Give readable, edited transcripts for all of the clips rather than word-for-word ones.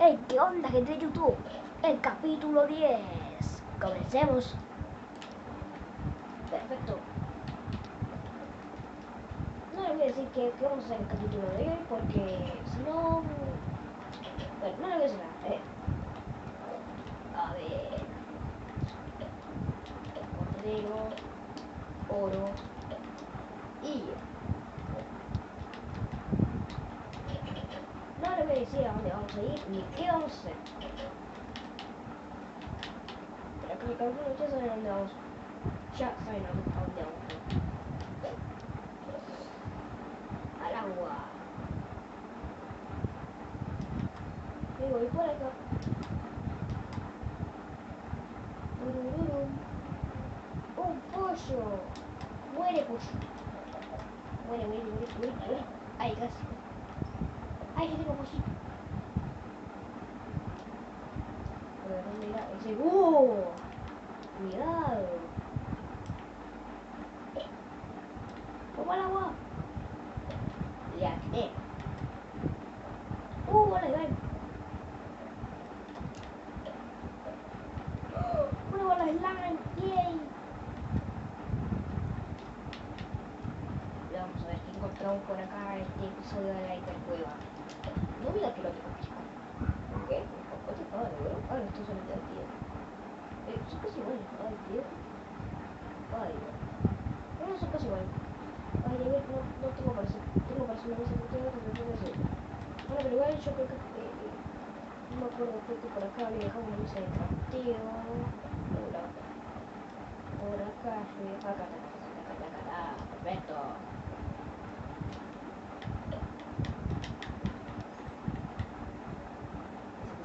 Hey, ¿qué onda, gente de YouTube? El capítulo 10. Comencemos. Perfecto. No le voy a decir que vamos a hacer el capítulo de hoy porque si no... Bueno, no le voy a decir nada. A ver... Cordero, oro y... No le voy a decir a dónde vamos a ir ni qué vamos a hacer. Pero que el capítulo ya saben a dónde vamos. Ya saben a dónde vamos. Al agua. Me voy por acá. ¡Un pollo! ¡Muere, pollo! Muere. ¡Ay, casi! ¡Ay, que tengo pollito! A ver, ¿dónde irá? ¡Ese! ¡Cuidado! ¡Toma el agua! Le atiné. ¡Hola, Iván! ¡Una bola de slime! ¡Yay! Vamos a ver qué encontramos por acá en este episodio de la hipercueva. No mira que lo tengo, chico. ¿Qué? ¿Otra espada de oro? Ah, no, esto solamente de piedra. Son casi iguales, espada de piedra. Espada de oro. No, son casi iguales. Ay, a ver, no tengo para hacer. Tengo para hacer una mesa de piedra, bueno, pero igual yo creo que... no me acuerdo, creo que por acá había dejado una mesa de crafteo. Hola. Por acá, acá. Perfecto.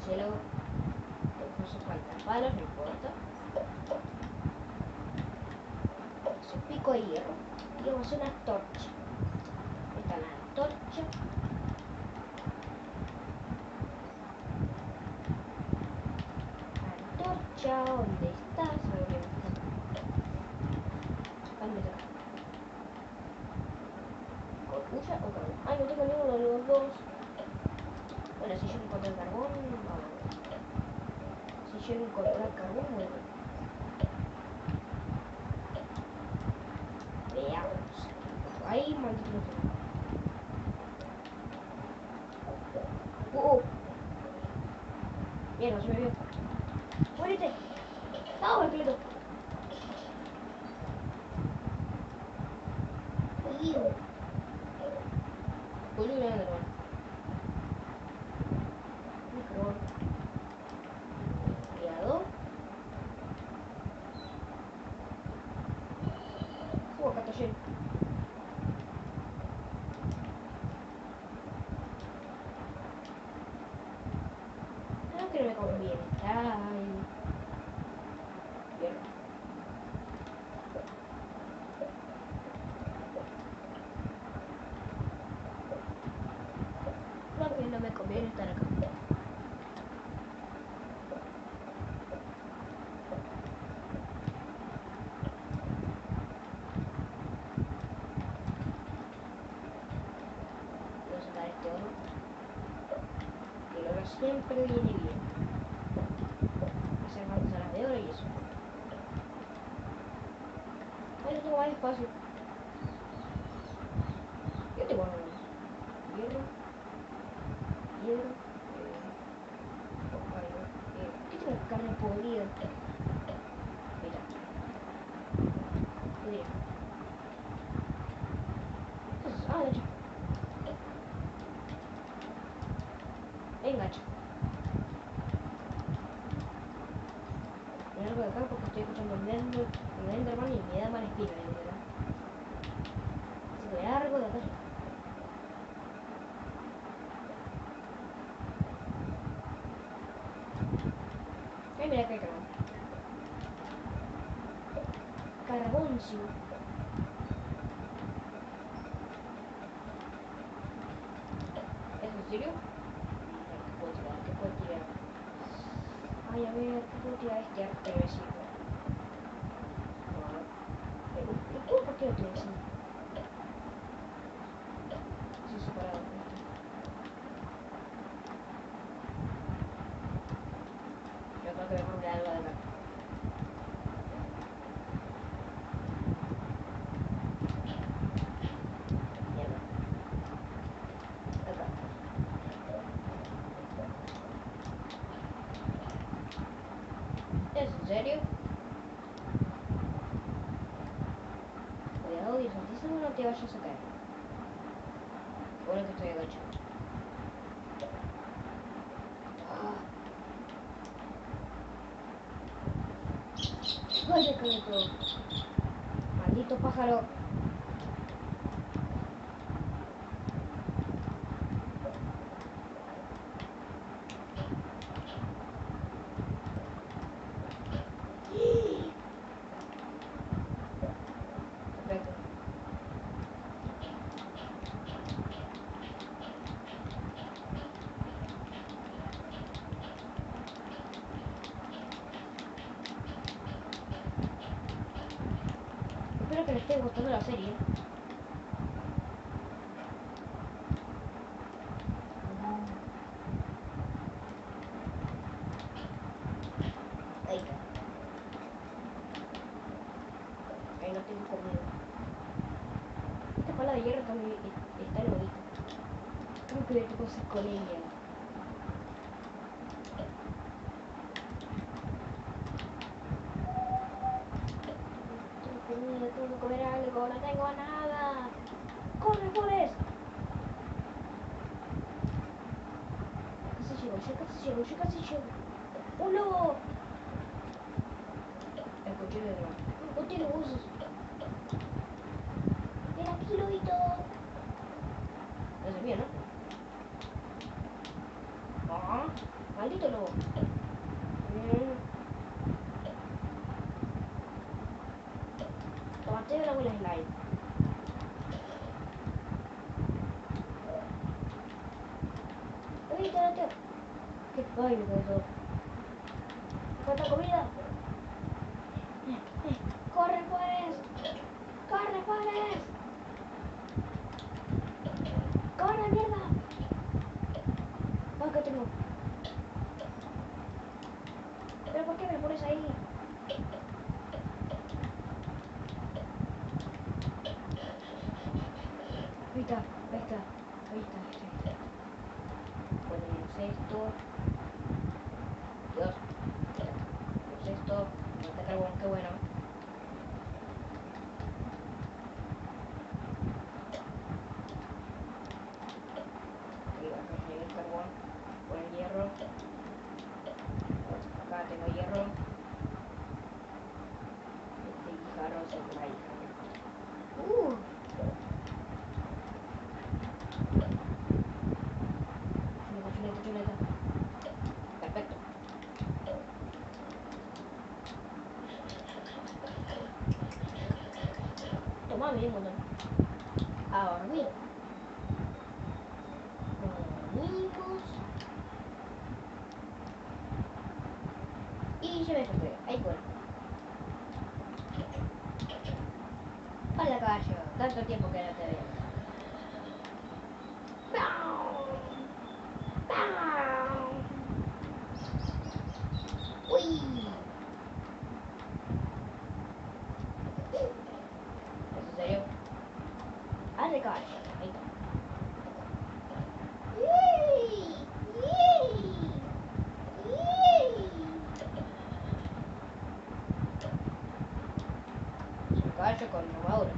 Cielo, no hace falta palos, no importa. Su pico de hierro. Y vamos a hacer una antorcha. Esta es la antorcha. Antorcha, ¿dónde estás? A ver, ¿dónde está? ¿Corcucha o carbón? Ay, no tengo ninguno de los dos. Bueno, si yo encuentro el carbón, vamos. Si yo encuentro el carbón, bueno. Veamos. Ahí, maldito. Mierda, se me vio. ¡Muérete! ¡No, esqueleto! ¡Jodido! Uy, un enderman. Micro. Cuidado. Acá está lleno. No que no me conviene. Ay. Hierro. No que no me conviene estar acá. Voy a sacar este oro. Que el oro siempre viene bien. Hacer manzanas de oro y eso. Ahí no tengo más espacio. Yo te guardo hierro. Hierro. ¿Qué tengo carne podrida? Mira. Mira. Ah, de hecho. Engancha. Me largo de acá porque estoy escuchando el Enderman y me da mala espina, ¿verdad? Así que me largo de acá. Ay, mira que hay carbón. Carboncio. ¿Es en serio? ¿Qué puedo tirar? Ay, a ver, ¿qué puedo tirar este arco que me sirve? ¿Tú por qué lo tienes así? Así separado. ¿En serio? Cuidado, Dios santísimo, no te vayas a caer. Bueno que estoy agachado. ¡Ay, me caí todo! ¡Maldito pájaro! Perfecto. Espero que les esté gustando la serie. Ahí está. Ahí no tengo comida. Esta pala de hierro también está bonita. Tengo que ver qué cosas con ella. Tengo comida, tengo que comer algo, no tengo nada. ¡Corre, Forrest! Casi llego, yo casi llego. ¡Un lobo! Escuché de nuevo. No tiene voces. ¡Ven aquí, lobito! No es el mío, ¿no? ¡Ah! ¡Maldito lobo! Tomate una buena slide. ¡Uy, tío! ¡Qué ay, me quedé todo! ¿Cuánta comida? ¡Corre, Forrest! ¡Corre, Forrest! ¡Corre, mierda! ¡Ah, qué tengo! ¿Pero por qué me pones ahí? Ahí está, ahí está, ahí está, ahí está. Ponemos esto. Dios, ponemos esto. No te carbón, qué bueno. Ahí va a conseguir el carbón. Pon el hierro. Acá tengo hierro. Este guijarro se me va a guijar. Chuleta. Perfecto. Toma, me di un montón. A dormir. Dormimos. Y ya me desperté. Ahí bueno. Hola, caballo. Tanto tiempo que no te veo. Uy. ¿Es en serio? Hazle caballo. Ahí está. Es un caballo con armadura.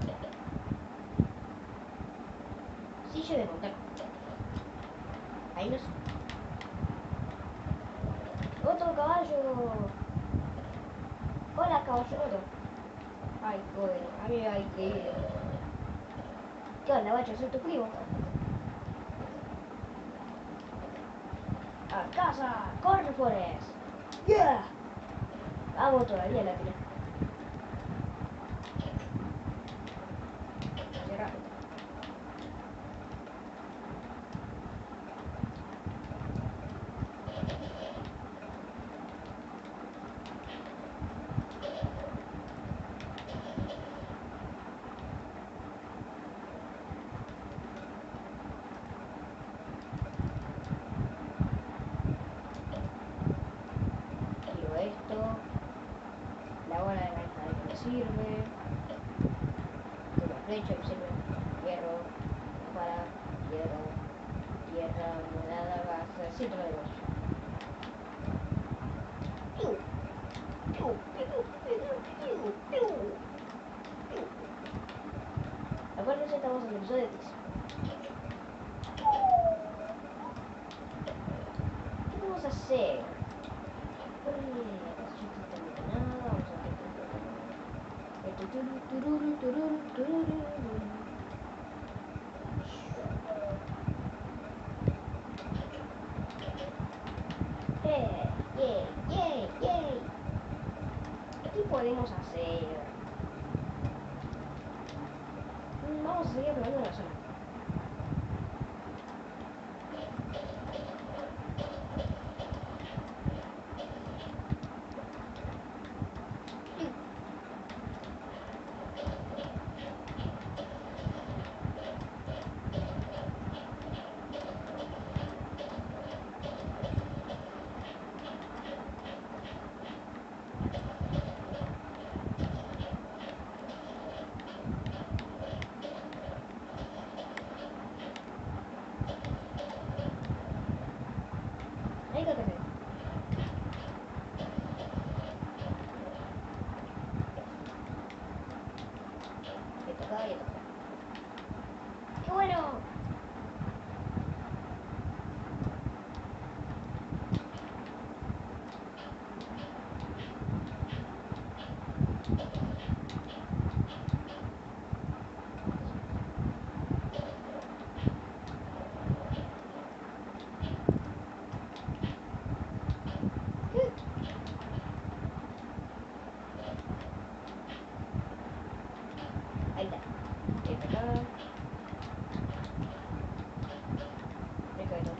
Silla de montar. Ahí no sé. Otro caballo. Hola, caballo. Otro. Ay, bueno. A mí me va increíble. ¿Qué onda, guacho? Soy tu primo. ¡A casa! ¡Corre, Forrest! ¡Yeah! Vamos todavía la tira. Cierra. Tiro esto. La bola de granada me sirve. Una flecha me sirve. Hierro. Para. Hierro. Tierra. Moneda. Gas. Siempre lo demás. ustedes. ¿Qué vamos a hacer? Yay. ¿Qué podemos hacer? Vamos a seguir probando la zona. Ahí creo que se ve. Esto acá y esto acá. ¡Qué bueno! Ahí está. Esto acá. Me cae todo.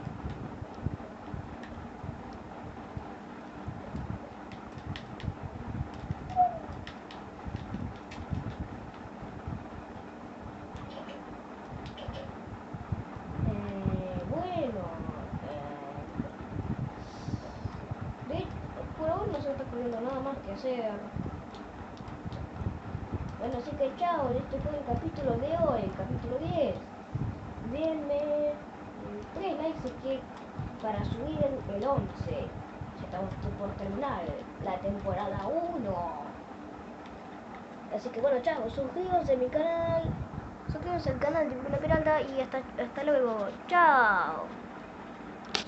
Bueno, por ahora no se está ocurriendo nada más que hacer. Bueno, así que chao, este fue el capítulo de hoy, el capítulo 10. Denme 3 likes si que para subir el 11. Ya estamos por terminar la temporada 1. Así que bueno, chao, suscríbanse a mi canal. Suscríbanse al canal de Bruno Peralta y hasta luego. Chao.